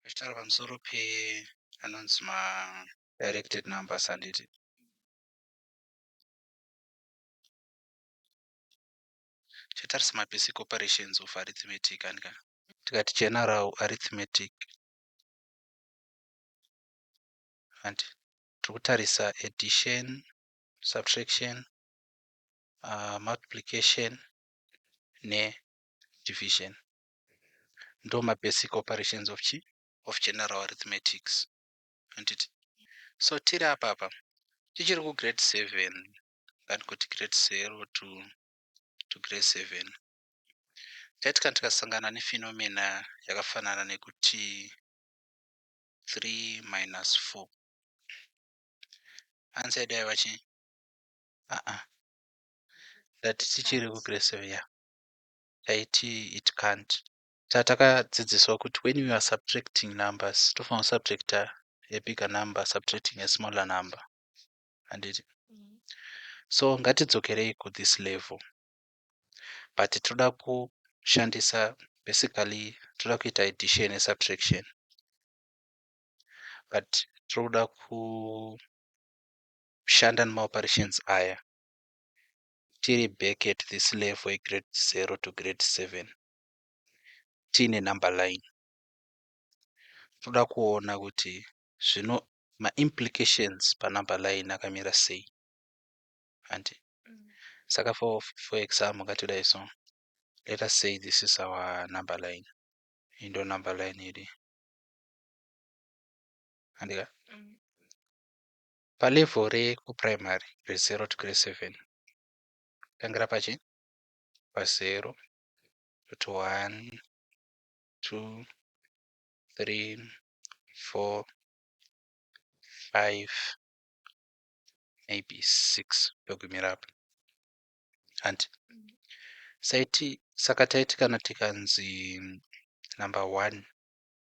Tichitaura pamusoro anonzi directed numbers handiti. Tichitarisa basic operations of arithmetic handika. Tikati general arithmetic and tikutarisa addition, subtraction, multiplication division. Ndo basic operations of general arithmetics handiti. So tiri apa tichiri grade 7 kuti grade 0 to grade 7 taitika tikasangana nephenomena yakafanana nekuti 3 minus 4 answer yedu yaiva chii? Dati tichiri grade 7 ya taiti it can't. Tatakadzidziswa kuti when you are subtracting numbers tofanira subtracta a bigger number subtracting a smaller number handiti. So ngatidzokerei this level but toda kushandisa basically toda kuita addition and subtraction but toda kushanda nemaoperations aya tiri back at this level grade 0 to grade 7 tiine number line. Toda kuona kuti zvino maimplications panumber line akamira sei handi. Saka for example ngatidai so let us say this is our number line. Indo number line yedu handika. Palevel rekuprimary grade 0 to grade 7 tangira pachi pa0 to 1 2 3 4 5 maybe 6 yogumira apa handi. Saka taiti kana tikanzi number 1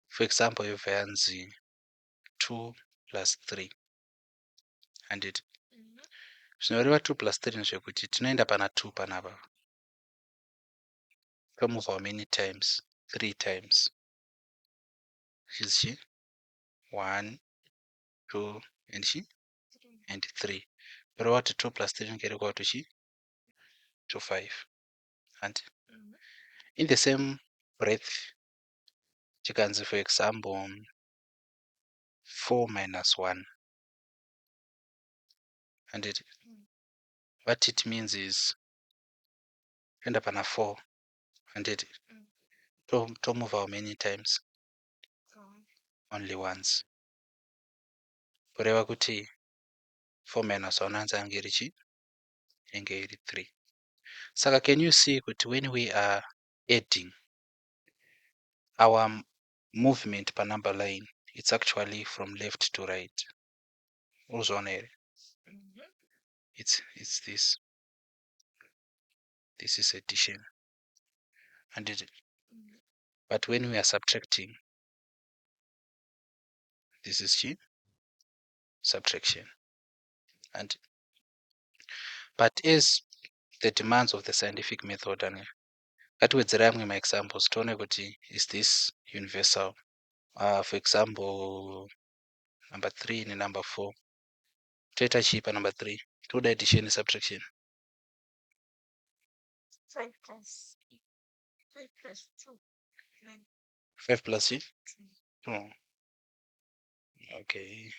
for example yobva yanzi 2 plus 3 handiti. Zvinoreva 2 plus 3 ndezvekuti tinoenda pana 2 panapa tomove how many times? 3 times zvichi 1 2 and 3 kureva kuti 2 plus 3 ngerekwa kuti chi to 5 handi. In the same breath tikanzi for example 4 minus 1 handiti. What it means is toenda pana 4 handiti to move how many times? Only once. Kureva kuti 4 minus 1 answer yange iri chi? Yange iri 3. Saka can you see kuti when we are adding our movement per number line it's actually from left to right. Uzvaona here? It's this. This is addition. And but when we are subtracting, this is subtraction. And but as the demands of the scientific method and ngatiwedzera amwe maexamples tione kuti is this universal. For example number 3 and number 4 toita chii pa number 3 toda addition and subtraction 5 plus 2 5 plus 2 okay.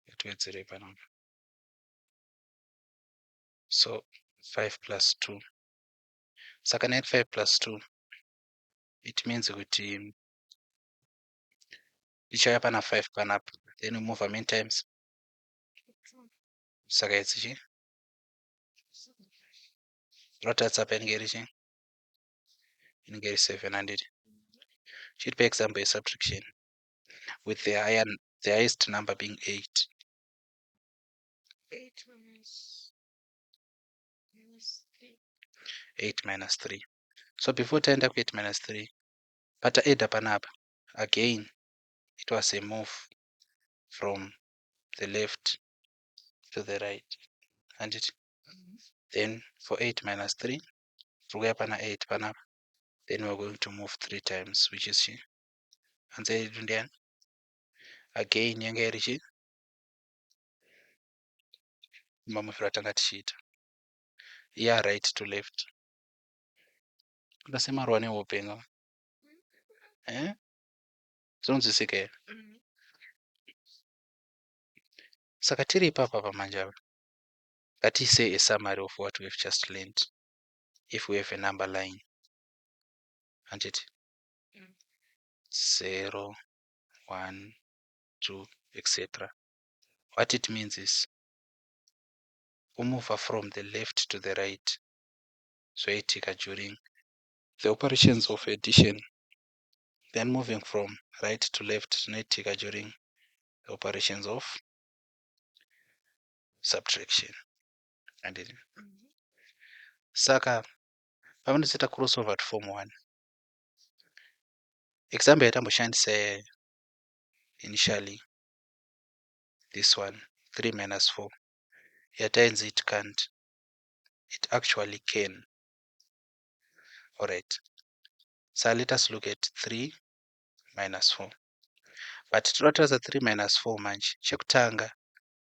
Ngatiwedzere panapa so 5 plus 2 saka 5 plus 2 it means kuti ichaya pana 5 panapa then we move how many times? Saka it's chi rotatsa pa inenge iri chi inenge iri 700 chiri pa example ye subtraction with the highest number being 8 minus 3. So before taenda ku 8 minus 3 pata add panapa again it was a move from the left to the right and then for 8 minus 3 tikuya pana 8 panapa then we're going to move 3 times, which is chi. Answer yedu ndiani? Again yanga iri chi mamufiro atanga tichiita. Yeah, right to left. Ukasemaruwa neupenga. Zvinonzwisika here. Saka tiri ipapa pamanje apa. Say a summary of what we've just learned. If we have a number line, and it 0, 1, 2, etc. What it means is we move from the left to the right. So itika during the operations of addition. Then moving from right to left, itika during the operations of subtraction. And it saka pavanozoita crossover to form 1. Example yatamboshandisa initially this one 3 minus 4 yatainzi it can't, it actually can. Alright, so let us look at 3 minus 4, but tinotaridza 3 minus 4 manje chekutanga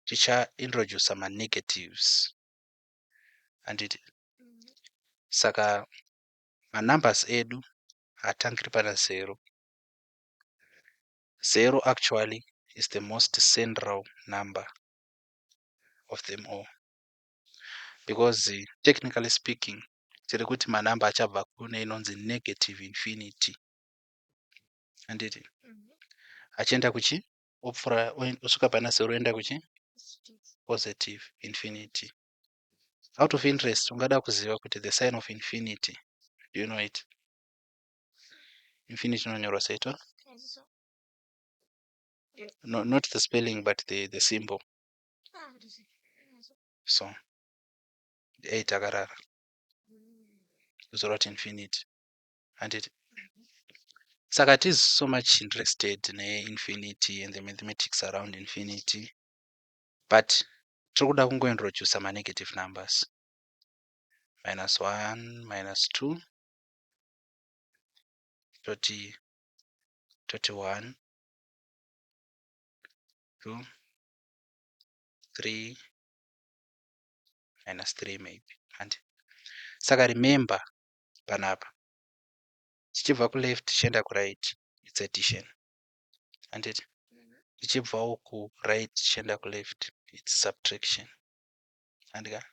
ticha introduce ma negatives and it saka ma numbers edu hatangiri pana 0. 0 actually is the most central number of them all, because technically speaking tiri kuti manamba achabva kune inonzi negative infinity handiti achienda kuchi opfuura osvika pana 0 oenda kuchi positive infinity. Out of interest ungada kuziva kuti the sign of infinity, do you know it? Infinity inonyorwa seito? No, not the spelling but the symbol. So the 8 akarara kuzorati infinity and it saka is so much interested infinity and the mathematics around infinity, but tiri kuda kungointroduce ma negative numbers -1 -2 21 2 3 -3 maybe. And saka remember panapa tichibva kuleft tichienda kuright it's addition and it tichibvawo kuright tichienda kuleft it's subtraction andika.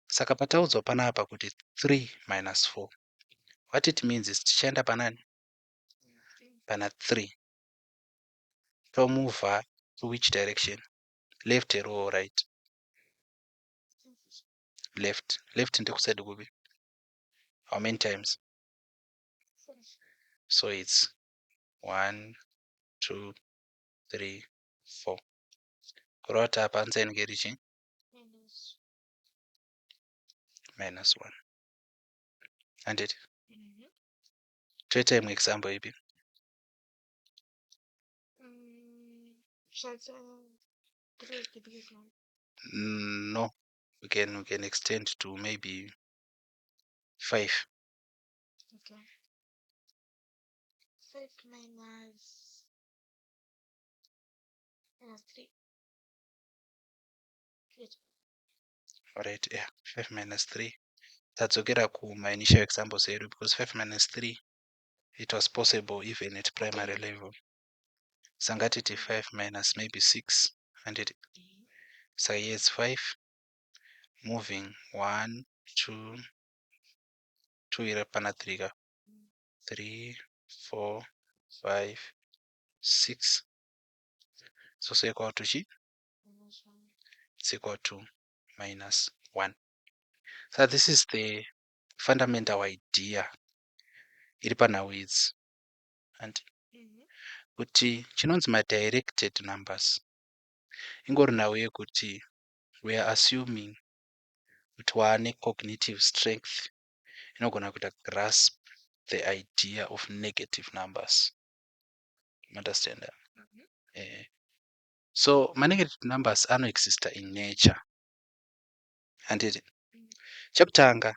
Saka pataudzwa panapa kuti 3 minus 4, what it means is tichaenda panani pana 3 tomove to which direction, left or right? Left ndekuside kupi? How many times? So it's 1 2 3 4 kurota apa anza inenge richi -1 and it toita imwe example ipi? No, we can extend to maybe 5. Okay. 5 minus 3. Alright, yeah, 5 minus 3. Tadzokera kuma initial examples edu because 5 minus 3 it was possible even at primary level. Sangatiti 5 minus maybe 6 and it so yes 5 moving 1 2 2 ira pana 3 ka 3 4 5 6 so equal to chi it's equal to -1. So this is the fundamental idea iri panhau idzi and kuti chinonzi madirected numbers ingori nhau yekuti we are assuming kuti waane cognitive strength inogona kuita grasp the idea of negative numbers. Understand that? So negative numbers anoexista in nature and chekutanga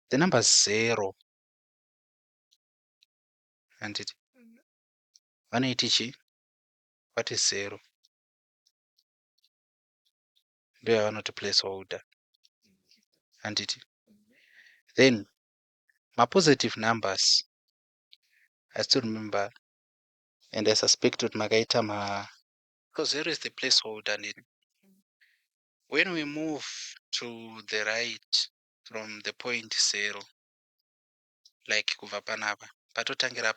the number 0 handiti 180 chi what is 0 ndo yavanoti placeholder handiti. Then positive numbers I still remember and I suspect kuti makaita because 0 is the placeholder. When we move to the right from the point 0 like kubva panapa patotangira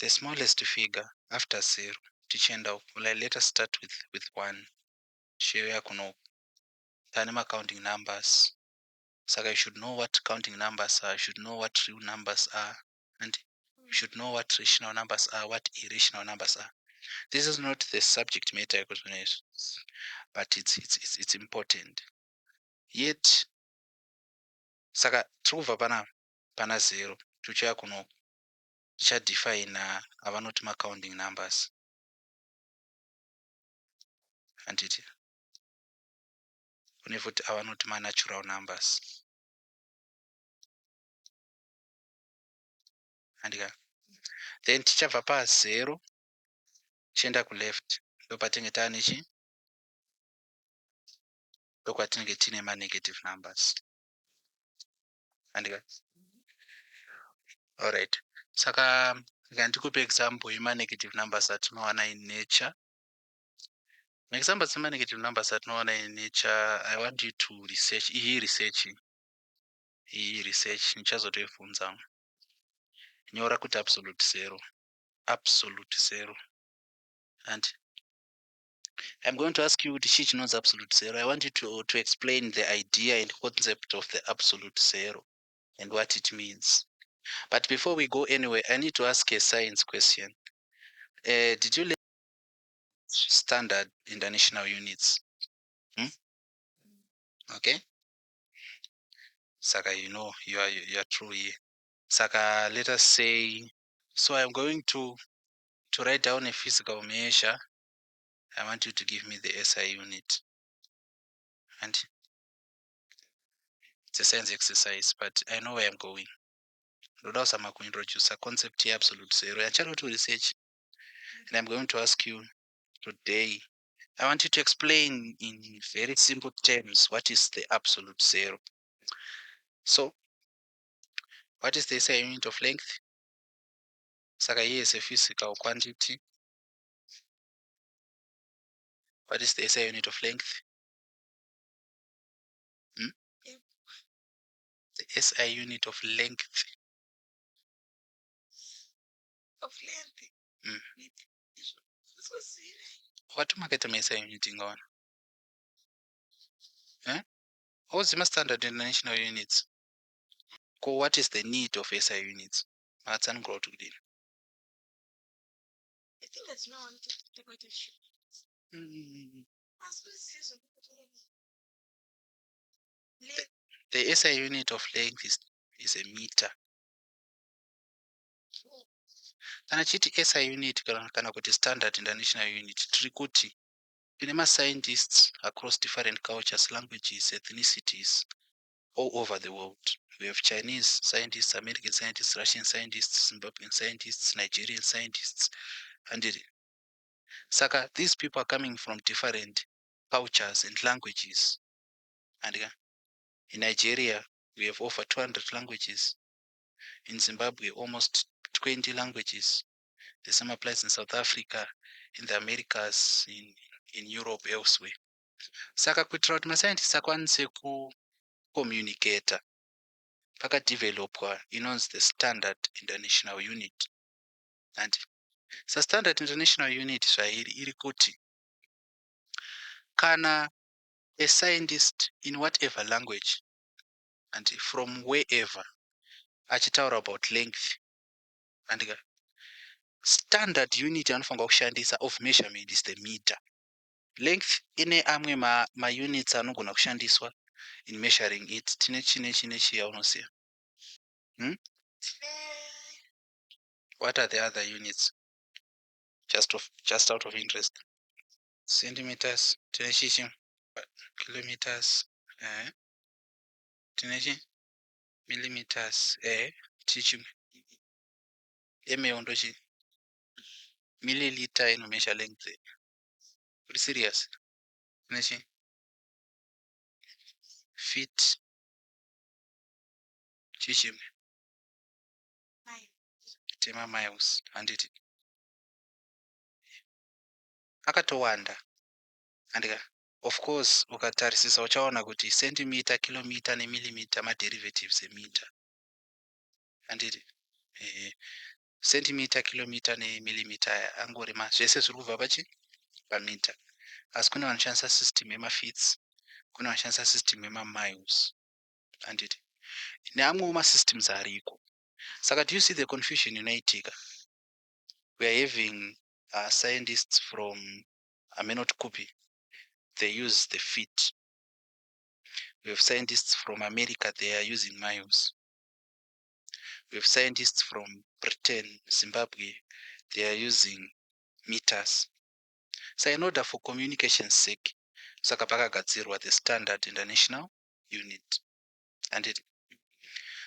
the smallest figure after 0 tichienda like let us start with 1 tichiuya kuno pane counting numbers. Saka you should know what counting numbers are, you should know what real numbers are, and you should know what rational numbers are, what irrational numbers are. This is not the subject matter, but it's important. Yet, saka tiri pana 0 tichiuya kuno tichadefine avanoti counting numbers handiti kune futi avanoti natural numbers handika. Then tichabva pa0 tichienda kuleft ndopatinenge taane chi ndokwatinenge tine negative numbers handika. Alright, saka ndikupe example negative numbers atinowana in nature. Examples negative numbers atinowana in nature I want you to research iyi research nichazotoibvunza. Nyora kuti absolute zero and I'm going to ask you kuti chii chinonzi absolute zero. I want you to explain the idea and concept of the absolute zero and what it means. But before we go anywhere, I need to ask a science question. Did you learn standard international units? Okay. Saka, you know you are true here. Saka, let us say. So I'm going to write down a physical measure. I want you to give me the SI unit, and it's a science exercise, but I know where I'm going. Ndoda kuzama kuintroduce a concept here, absolute zero. Yachalo to research, and I'm going to ask you today. I want you to explain in very simple terms what is the absolute zero. So, what is the SI unit of length? Saka here is a physical quantity. What is the SI unit of length? The SI unit of length. What makaita SI unit ingawana? What's the standard international units? What is the need of SI units? I think that's not the SI unit of length is a meter. Kana chiti SI unit kana kuti standard international unit tiri kuti tine scientists across different cultures, languages, ethnicities all over the world. We have Chinese scientists, American scientists, Russian scientists, Zimbabwean scientists, Nigerian scientists, and Saka, these people are coming from different cultures and languages. And in Nigeria, we have over 200 languages. In Zimbabwe, almost 20 languages. The same applies in South Africa, in the Americas, in Europe, elsewhere. Saka kuitira kuti mascientists akwanise kucommunicata pakadevelopwa inonzi the standard international unit. And so standard international unit zvairi iri kuti kana a scientist in whatever language and from wherever achitaura about length and standard unit anofanira kushandisa of measurement is the meter. Length ine amwe ma units anogona kushandiswa in measuring it. Tine chiyaunoziva. What are the other units? Just out of interest. Centimeters, tine chichi, kilometers, tine chi, millimeters, chichi, ml ndochi milliliter inomeasure length. Uri serious? Nechi feet chichimwe tema miles handiti akatowanda handika. Of course ukatarisisa uchaona kuti centimeter, kilometer nemillimeter maderivatives emeter handiti. Centimeter, kilometer nemillimeter aya angori zvese zviri kubva pachi pameter. Asi kune vanoshandisa system yemafeets, kune vanoshandisa system yemamiles handiti, neamwewo masystems ariko. Saka do you see the confusion inoitika? We are having scientists from Amenot Kupi, they use the feet. We have scientists from America, they are using miles. We have scientists from Britain, Zimbabwe, they are using meters. So in order for communication's sake, saka pakagadzirwa the standard international unit. And it,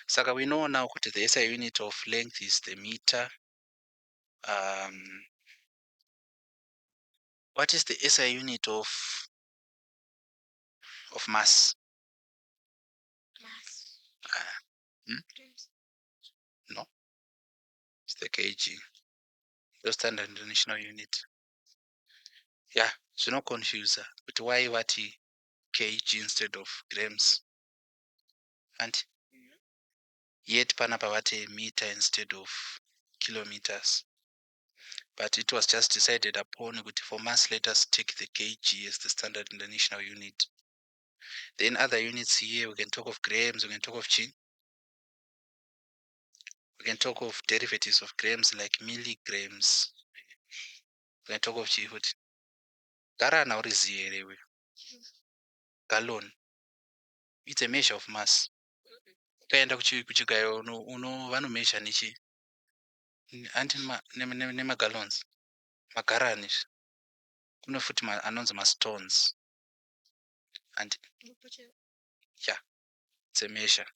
saka we know now that the SI unit of length is the meter. What is the SI unit of mass? Mass. No, it's the kg, the standard international unit. Yeah, so no confuse. But why what kg instead of grams? And yet panapa what a meter instead of kilometers. But it was just decided upon that for mass let us take the kg as the standard international unit. Then other units here we can talk of grams, we can talk of chi. We can talk of derivatives of grams like milligrams. We can talk of chi. Garana or gallon. It's a measure of mass. Kaenda kuchigayo vano measure nichi. Anti nema gallons. Magaranish. Kuno futi anonzi stones. And yeah, it's a measure.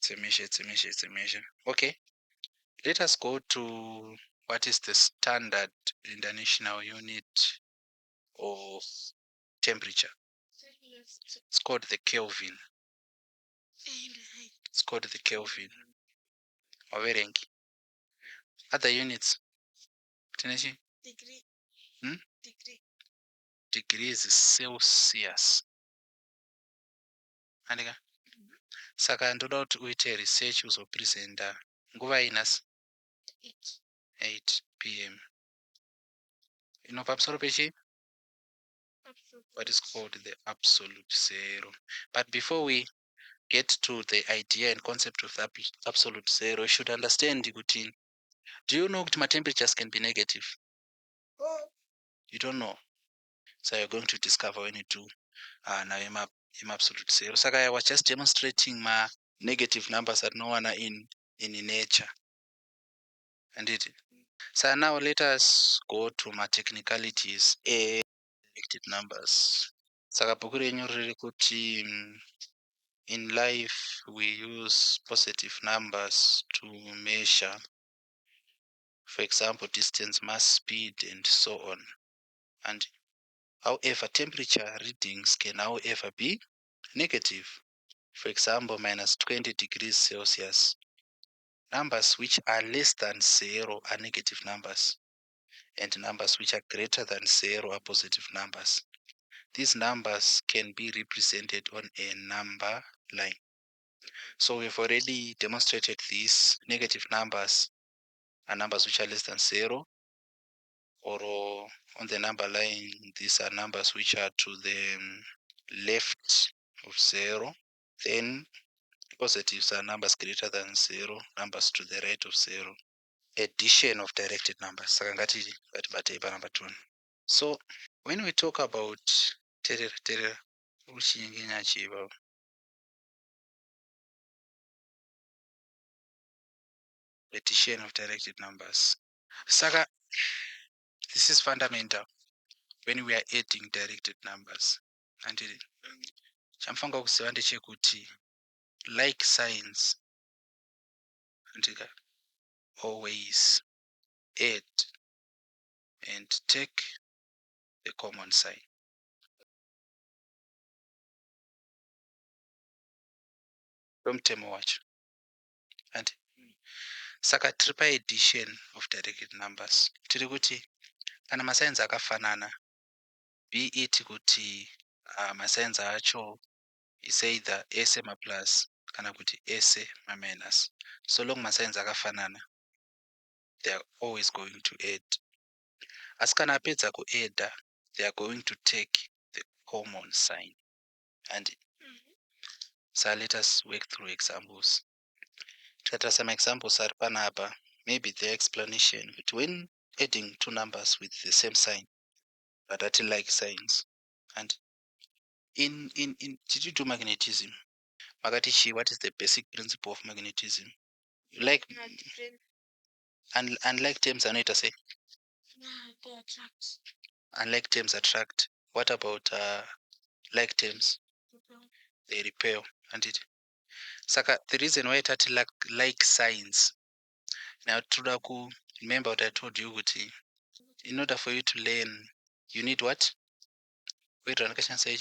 It's a measure. Okay. Let us go to what is the standard international unit of temperature. It's called the Kelvin. It's called the Kelvin. Other units. Degree. Degrees Celsius. Andika. Saka ndoda kuti uite research uzopresenta nguva inasi 8 p.m. Pamusoro pechi? What is called the absolute zero. But before we get to the idea and concept of the absolute zero, you should understand kuti, do you know that my temperatures can be negative? You don't know. So you're going to discover when you do now absolute zero. So I was just demonstrating my negative numbers that no one are in nature. And it. So now let us go to my technicalities. Negative numbers. Saka bhuku renyu riri kuti in life we use positive numbers to measure, for example, distance, mass, speed, and so on. And however, temperature readings can however be negative. For example, minus 20 degrees Celsius. Numbers which are less than 0 are negative numbers, and numbers which are greater than 0 are positive numbers. These numbers can be represented on a number line. So we've already demonstrated these. Negative numbers are numbers which are less than 0, or on the number line, these are numbers which are to the left of 0. Then positives are numbers greater than 0, numbers to the right of 0. Addition of directed numbers. So when we talk about addition of directed numbers. Saka, this is fundamental when we are adding directed numbers. And chamfanga kuziva ndechekuti like signs always add and take the common sign. Ndomutemo wacho. And saka tiri paaddition of directed numbers. Tiri kuti kana masainzi akafanana, be it kuti masainzi acho is either ese maplus kana kuti ese maminus. So long masainzi akafanana, they are always going to add. Asi kana apedza kuadda, they are going to take the common sign. And so let us work through examples. Tikatara some examples ari panapa, maybe the explanation but when adding two numbers with the same sign but at like signs. And in did you do magnetism? Magatichi, what is the basic principle of magnetism? Like unlike terms anoita say? They attract. Unlike terms attract. What about like terms? They repel. And it saka the reason why it like signs. Now toda ku remember what I told you, Guti. In order for you to learn, you need what? Wait, I can say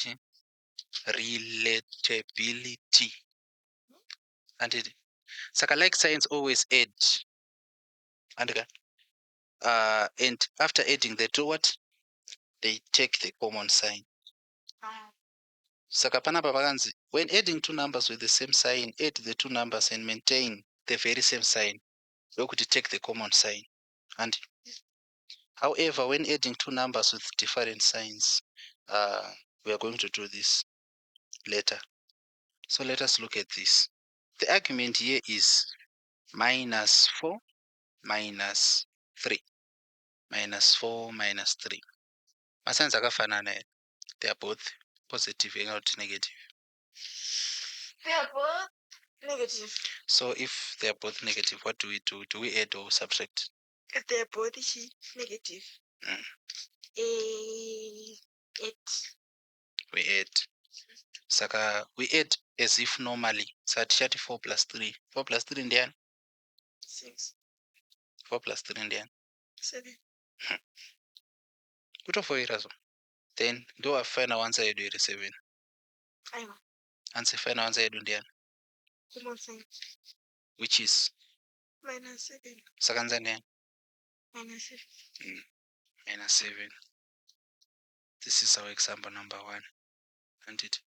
relatability. And it saka like signs always add. And after adding they do what? They take the common sign. Saka panapa pakanzi, when adding two numbers with the same sign, add the two numbers and maintain the very same sign. You could take the common sign. And however, when adding two numbers with different signs, we are going to do this later. So let us look at this. The argument here is minus 4 minus 3. Minus 4 minus 3. Masigns akafanana. They are both positive and not negative. They are both negative. So if they are both negative, what do we do? Do we add or subtract? If they are both negative. 8. We add. Saka we add as if normally. So at 4 plus 3. 4 plus 3 Indian? 6. 4 plus 3 Indian? 7. Good for it as well. Then do a final answer you do 7. Aiwa. Answer final answer you do Indian. Common sign. Which is? Minus 7. Second Indian? Minus 7. Minus 7. This is our example number 1. And it.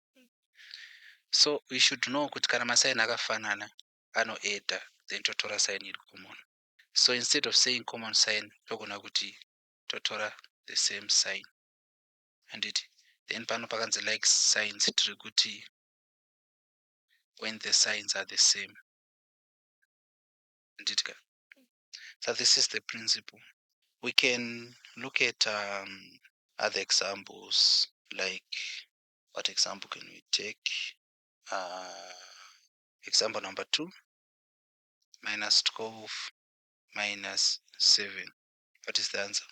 So we should know kuti kana masign akafanana anoadd then totora sign iri common. So instead of saying common sign, togona kuti totora the same sign. And it then pano pakanzi like signs tiri kuti when the signs are the same. And it. So this is the principle. We can look at other examples, like what example can we take? Example number 2, minus 12 minus 7. What is the answer?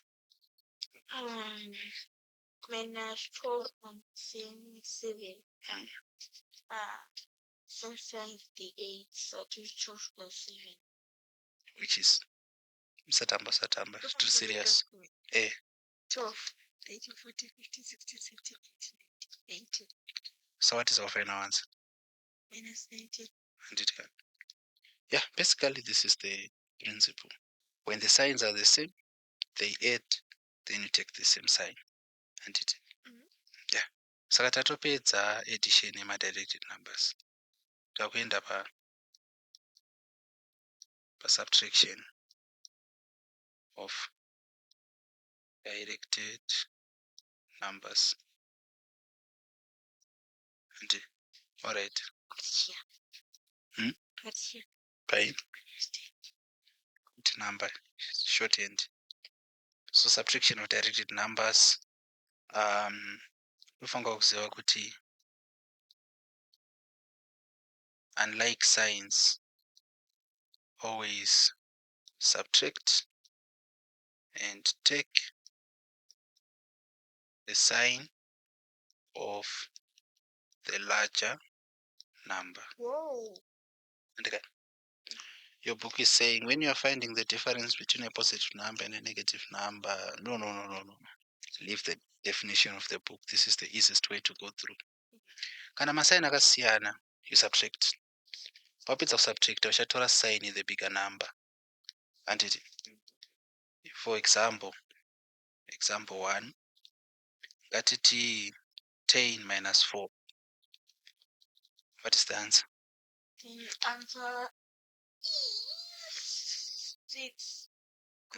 Minus 12 and 7. 58. So 12 plus 7. Which is Satamba. Too serious. 12. 18, 14, 15, 16, 17, 18, 19. So what is our final answer? Minus 19. And it can. Yeah, basically this is the principle. When the signs are the same, they add, then you take the same sign. And it. Yeah. Saka tatopedza addition yema-directed numbers. Takuenda pa subtraction of directed numbers. And all right. What's here? Fine. Good number, shortened. So subtraction of directed numbers. Ufunga kuziva kuti unlike signs, always subtract and take the sign of the larger number. Whoa. Your book is saying when you are finding the difference between a positive number and a negative number. No. Leave the definition of the book. This is the easiest way to go through. Kana masign akasiyana, you subtract. Wapedza kusubtract uchatora sign in the bigger number. And it, for example 1, ngatiti 10 minus 4. What is the answer? The answer is 6.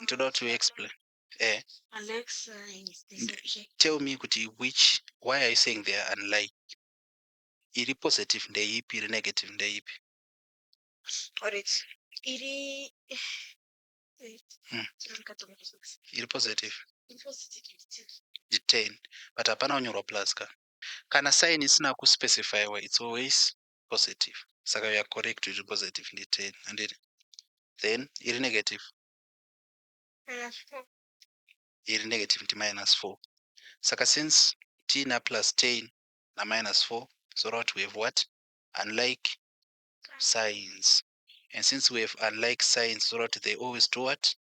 Ntoda to explain. Alexa is the subject. Tell me why are you saying they are unlike? Iri positive ndeipi, iri negative ndeipi? Alright. Iri Iri positive. It was 10. 10. But hapana kunyorwa plus ka. Kana sign isina kuspecifywa, it's always positive. Saka you are correct with positive ndi 10. And then iri negative. -4. Iri negative ndi -4. Saka since t na plus 10 na -4, so that we have what? Unlike signs. And since we have unlike signs, so that they always do what?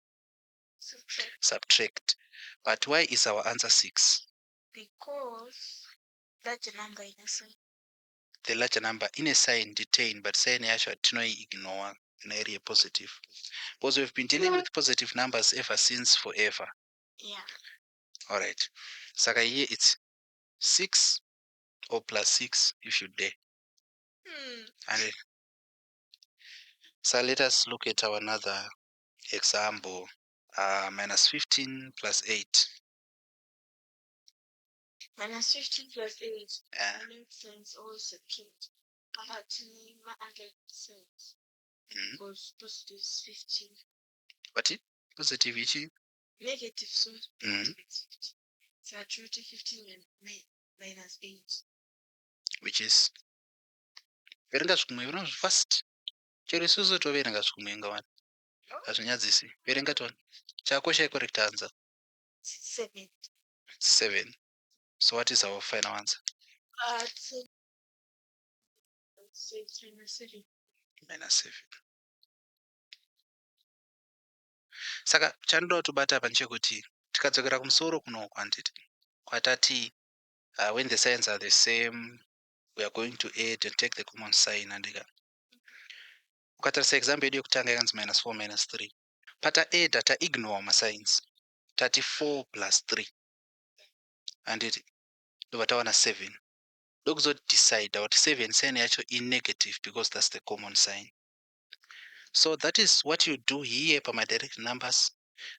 Subtract. But why is our answer 6? Because larger number in a sign. The larger number in a sign detain, but sign yacho ignore in area positive. Because we've been dealing with positive numbers ever since forever. Yeah. Alright. Saka here it's 6 or plus 6 if you dare. And so let us look at our another example. -15 plus 8. -15 plus 8. Makes sense. Always subtract. Because positive is 15. What? Positive ichi? Negative, so so I drew 15 and minus 8. Which is verenga zvikumwe fast. Chero isusu toverenga zvikumwe ngawani. Hazvinyadzisi. Verenga toni. Chako chai correct answer. 7. 7. So what is our final answer? 7. -7. Saka chandoda kutobata apa ndechekuti tikadzokera kumusoro kuno kwanditi kwatati when the signs are the same we are going to add and take the common sign andika. Ukatarisa example yedu yekutanga yakanzi -4 -3. Pata add ta ignore ma signs. Tati 4 plus 3. Anditi ndobva tawana 7. Ndokuzoti decide kuti 7 sign yacho in negative because that's the common sign. So that is what you do here per my direct numbers.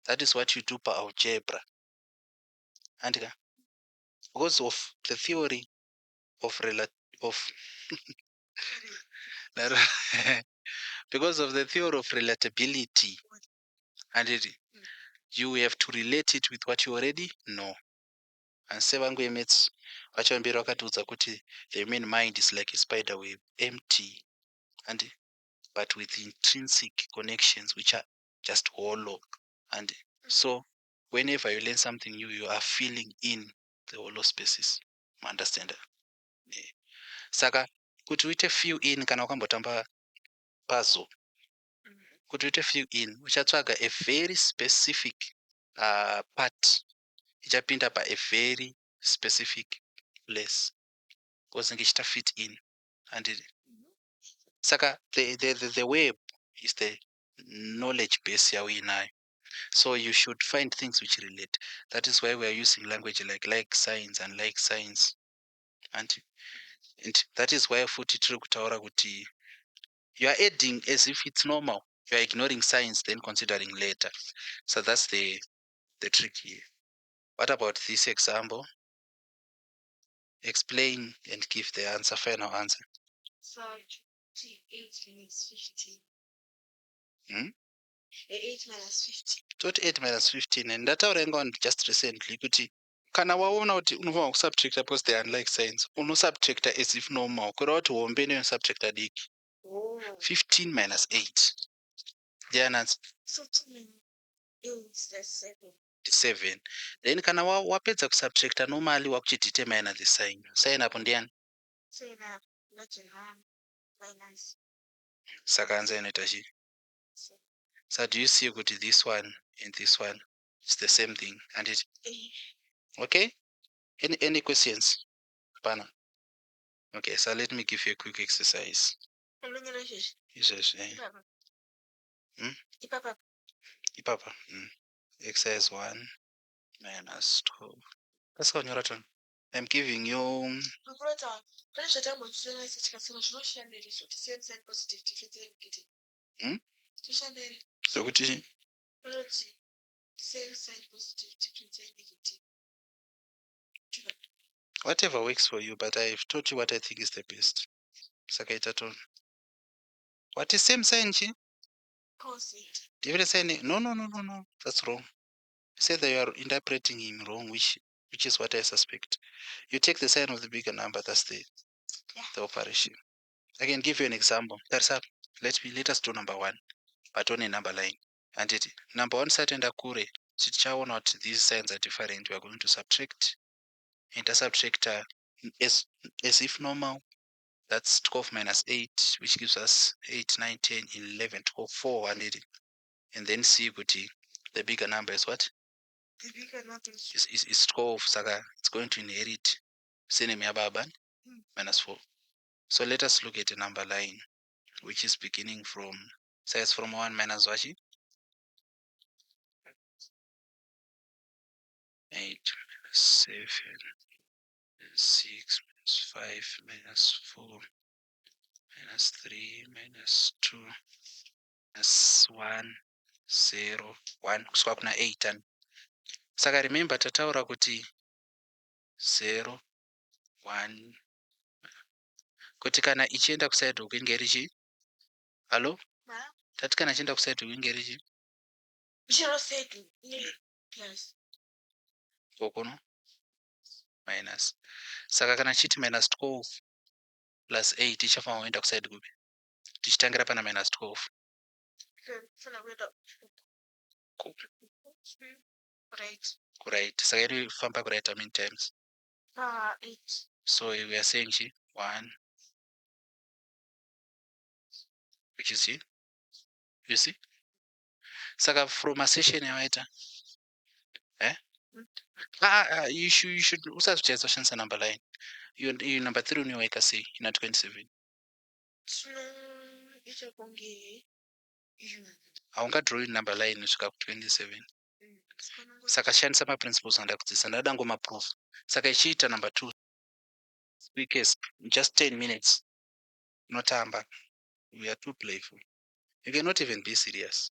That is what you do per algebra. Andika. Because of the theory of because of the theory of relatability, and you have to relate it with what you already know. And sevangu emets vachambira vakatiudza kuti the human mind is like a spider web, empty, and but with intrinsic connections which are just hollow. And so whenever you learn something new, you are filling in the hollow spaces. Understand? Saka kuti uite fill in kana wakambotamba puzzle, kuti uite fill in uchatsvaga a very specific part ichapinda pa a very specific place because ichita fit in. And saka the web is the knowledge base yauinayo. So you should find things which relate. That is why we are using language like signs and like signs. And that is why futi tiri kutaura kuti you are adding as if it's normal. You are ignoring signs, then considering later. So that's the trick here. What about this example? Explain and give the answer, final answer. So 8 minus 15. 8 minus 15. Tot 8 minus 15. And ndataura just recently kuti kana waona kuti unofanira kusubtracta because they are unlike signs, unosubtracta as if normal. Kureva kuti hombe neyo diki. 15 minus 8. Ndiani? So 2 is 7. 7. Then kana wapedza kusubtracta normally wakuchidetermine the sign. Sign apo ndiani? Sign up larger minus. Saka answer inoita chii? So do you see kuti this one and this one is the same thing? And it okay? Any questions? Pana. Okay, so let me give you a quick exercise. Yes, Hmm? Ipapa. Exercise 1 minus 12. That's how you're written. I'm giving you Hmm? So what is it? Whatever works for you, but I've taught you what I think is the best. Sakaitaton. What is same sign, chi? Different sign? No. That's wrong. You said that you are interpreting him wrong, which is what I suspect. You take the sign of the bigger number, that's the operation. I can give you an example. That's up. Let us do number 1, but on a number line. And it number 1 side and akure. Not these signs are different. We are going to subtract. Intersubtract as if normal. That's 12 minus 8, which gives us 8, 9, 10, 11, 12, 400. And then see the bigger number is what? The bigger number is 12. Saka, it's going to inherit Sinemi Ababan minus 4. So let us look at a number line, which is beginning from, says from 1 minus Washi. 8 minus 7, 6 minus 5 minus 4 minus 3 minus 2 minus 1 0 1 kusvika kuna 8 and saka remember tataura kuti 0 1 kuti kana ichienda kuside hook inge richi halo tati kana ichienda kuside hook inge richi kokono minus saka kana chiti minus 12 plus 8 ichafanira kuenda kuside kupi tichitangira pana minus 12 right saka iri famba right how many times 8. So we are saying 1, which is here. You see? Saka from a session yawaita. You should usazocheza shansa number line. You number 3 uniweka say ina 27. Aunga draw number line kusvika ku 27. Saka shandisa ma principles andakudzidzisa ndada ngoma proof. Saka ichiita number 2 quickest just 10 minutes. Notamba. We are too playful. You cannot even be serious.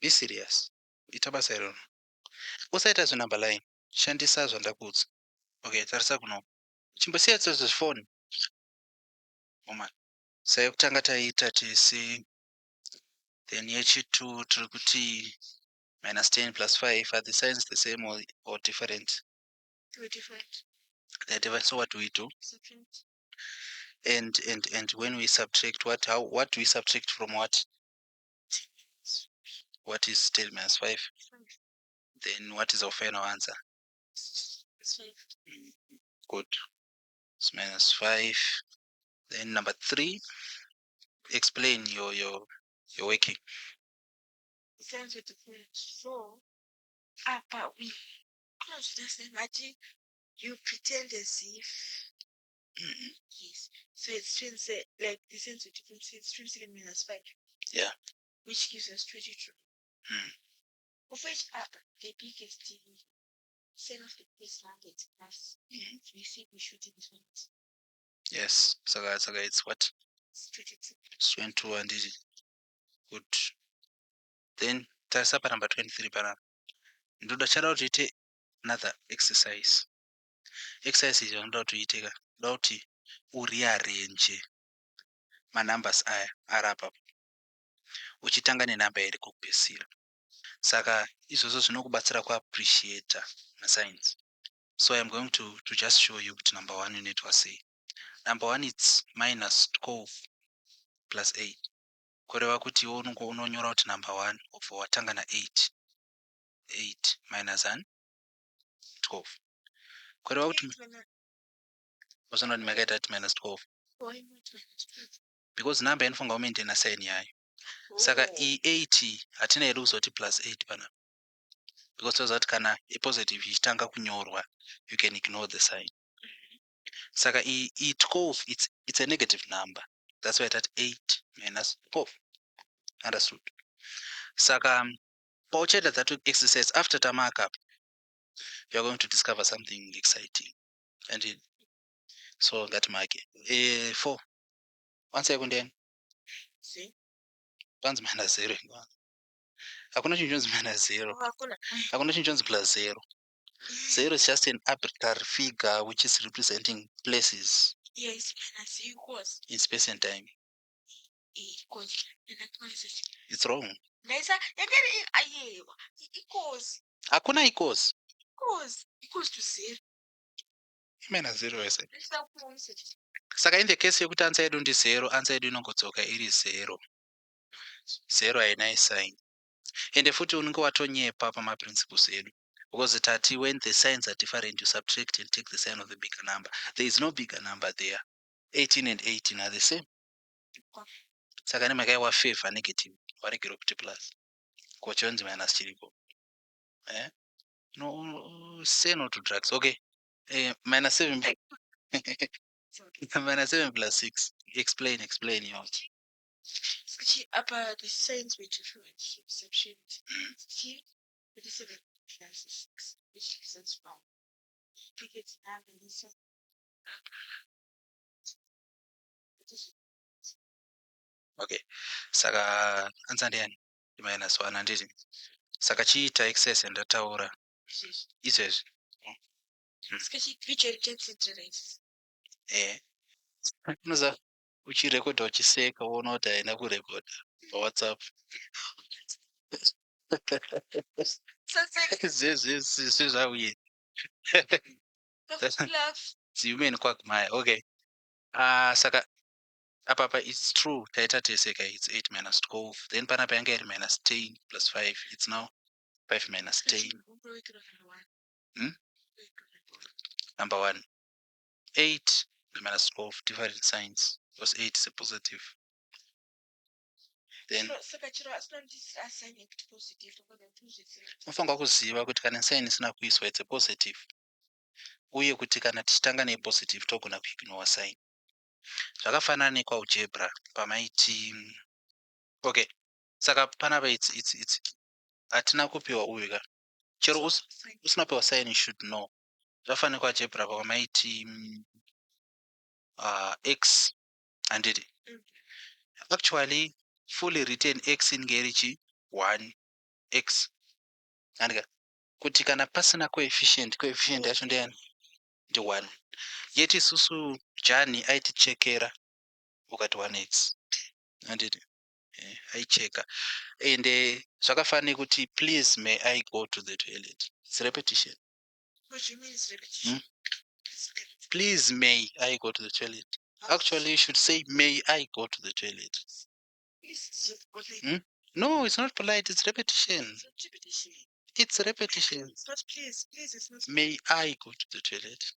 Be serious. Itabasa irono. Usaita zvo number line. Shandisa zvandakudza. Okay, tarisa kuno. Chimbosiya dzodzo phone. Mama. Sai kutanga taita tese. Then yechi2 tiri kuti minus 10 plus 5. Are the signs the same or different? They're different. They're different. So what do we do? Subtract. And when we subtract, what do we subtract from what? What is 10 minus 5? 5. Then what is our final answer? It's 5. Good. It's minus 5. Then number 3. Explain your working. Signs with the different. So after we close this imagine you pretend as if yes. So it's 20 like the sense of difference it's 27 minus 5. Yeah. Which gives us 22. Of which the biggest set of the base market plus we see we should this one. Yes. So guys, it's what? It's 22. It's 22 and it good. Then tasapa number 23 para. Ndoda chara kuti another exercise. Exercise is ndoda tuiteka. Ndoda kuti uriarrange manumbers aya arapa. Uchitanga nenamba iri kupesira. Saka izvozvo zvinokubatsira kuappreciate signs. So I'm going to just show you what number 1 unit was say. Number 1 it's minus 12 plus 8. Kureva kuti unonyora kuti number 1 over watanga na 8. 8 minus 12. Kureva kuti wasona makaita at minus 12. Because number inofunga umaintaina sign yayo. Saka i8 hatina here kuzoti plus 8 panapa. Because toza kuti kana ipositive ichitanga kunyorwa, you can ignore the sign. Saka i12 it's a negative number. That's why that 8 minus 12. Understood? Saka paucheda that exercise after tamarkup, you're going to discover something exciting. And so that mark 4. Once I go then, See? Once minus 0. Hakuna chinhu minus 0. Hakuna chinhu plus 0. 0 is just an arbitrary figure which is representing places. Yes, minus equals. In space and time. Equals. It's wrong. Equals. Hakuna equals. Equals to 0. Minus 0 is it? Saka in the case yekuti answer yedu ndi 0, answer yedu inongotsoka iri 0. 0 haina sign. Ende futi unenge watonyepa pamaprinciples edu. Because tati when the signs are different, you subtract and take the sign of the bigger number. There is no bigger number there. 18 and 18 are the same. Saka nemakai wa favor negative, waregero kuti plus. Kochonzi minus chiripo. No, say no to drugs. Okay. Minus 7. Minus 7 plus 6. Explain you. Upper the signs which subtraction. 37 plus 6, which gives us 1. Tickets have been so. Okay. Saka answer ndiani? Minus 1 handiti. Saka chiita excess ndataura. Izvezvi. Which takes it race. Unoza uchirekodha uchiseka uona kuti haina kurekodha paWhatsApp. Zvezvauye. Ziumeni kwagumaya. Okay. Saka apapa it's true. Taita teseka it's 8 minus 12. Then panapa yanga iri minus 10 plus 5. It's now 5 minus 10. Number 1. 8 minus 12 different signs. Because 8 is a positive. Then unofanira kuziva kuti kana sign isina kuiswa it's a positive. Uye kuti kana tichitanga nepositive togona kuignore sign. Zvakafanana nekwaujebra pamaiti. Okay. Saka panapa it's hatina kupiwa uyu ka. Chero usina kupiwa sign you should know. Zvakafanana nekwaujebra pamaiti x handiti. Actually fully written x ingerichi 1 x. Andika kuti kana pasina coefficient yacho ndeyani ndi 1. Yeti susu Jani aitichekera ukati 1x. Handiti aicheka. Ende zvakafanana kuti please may I go to the toilet. It's repetition. What you mean is repetition? Please may I go to the toilet. Actually you should say may I go to the toilet. No, it's not polite, it's repetition. It's repetition. It's not please. It's not. May I go to the toilet?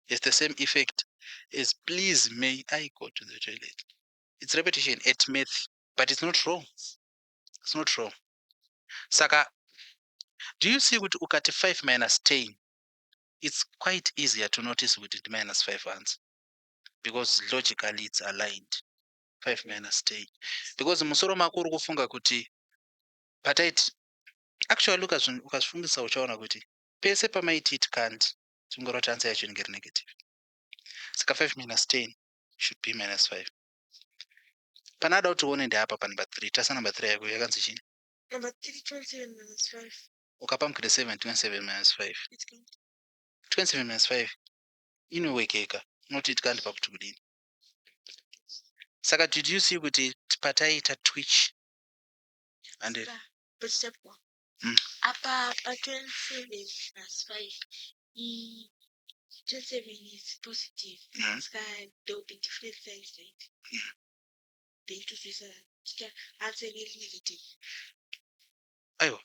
It's the same effect as please may I go to the toilet. It's repetition at math, but it's not wrong. It's not wrong. Saka, do you see with ukati 5 minus 10? It's quite easier to notice with it minus 5 answer. Because logically it's aligned. 5 minus 10. Because musoro makuru kufunga kuti patait actually ukazvifungisa uchaona kuti pese pamaiti it can't. Tungoroti answer yacho inenge negative. Saka 5 minus 10 should be minus 5. Panada kuti uone ndeapa pa number 3. Tasa number 3 yako yakanzi chini? Number 3 27 minus 5. Ukapamukire 7 27 minus 5. 27 minus 5 inowekeka. Not it can't pakuti kudini. Saka did you see kuti pataita twitch? And but step 1. Apa 27 minus 5. 27 is positive. Sky there will be different signs, right? The interest is answer negative. Ayo.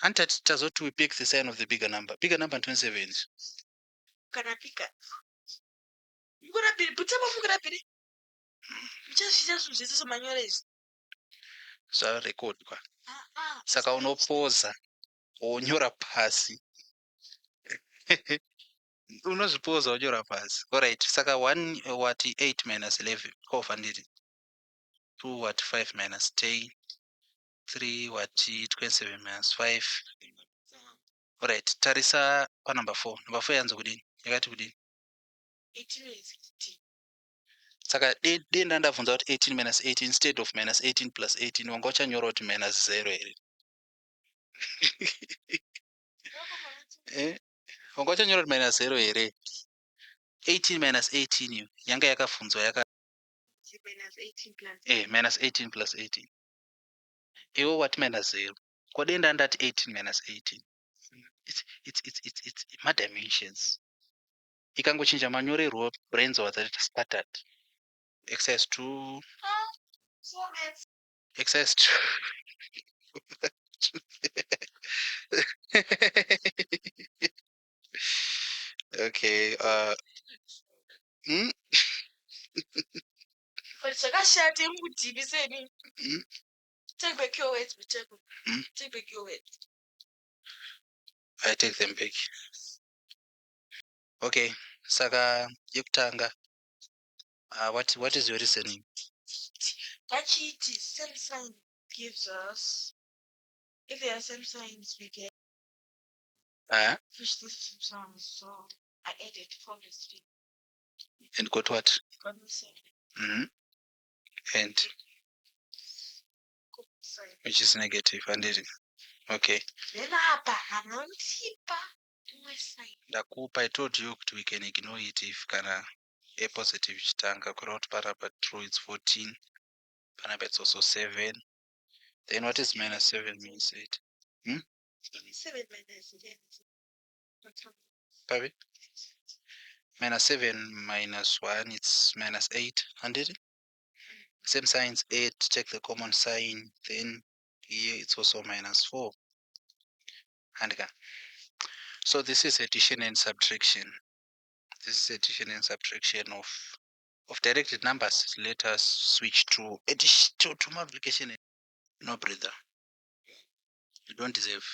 And tazoti we pick the sign of the bigger number. Bigger number 27. Kana pika. You gonna be but some of you gonna be. Just manyores. zvarekodwa. Saka unopoza wonyora pasi. Unozvipoza wonyora pasi. Alright, saka 1 what 8 minus 11 handiti. 2 what 5 minus 10. 3 what 27 minus 5. Alright, tarisa panumber 4. Number 4 yanzo kudini? Yakati kudini? 18 minus 18. Saka denda ndabvunza kuti 18 minus 18 instead of minus 18 plus 18 wanga uchanyora kuti minus 0 here. Wanga uchanyora kuti minus 0 here. 18 minus 18 iyo yanga yakabvunzwa yaka Minus 18 plus minus 18 plus 18. Iwo what minus 0. Kodenda ndati 18 minus 18. It's my dimensions. Ikangochinja manyorerwo brains wadzati scattered. Exercise 2. Exercise 2. Okay, But Sakashati Mudibi said, take back your words, take back your words. I take them back. Okay, Saka Yuktanga. What is your reasoning? Actually, same sign gives us, if there are same signs, we get fish this same signs. So I added 4 plus 3. And got what? Got me 7. And which is negative, and it. Okay. Ndakupa, I told you we can ignore it if kana a positive chitanga kurot parapa true it's 14. Panapa it's also 7. Then what is minus 7 means 8? 7 minus 11. Minus 7 minus 1 it's minus 8. And it? Same signs 8, check the common sign. Then here it's also minus 4. And so this is addition and subtraction. This is addition and subtraction of directed numbers. Let us switch to addition to multiplication. No, brother, you don't deserve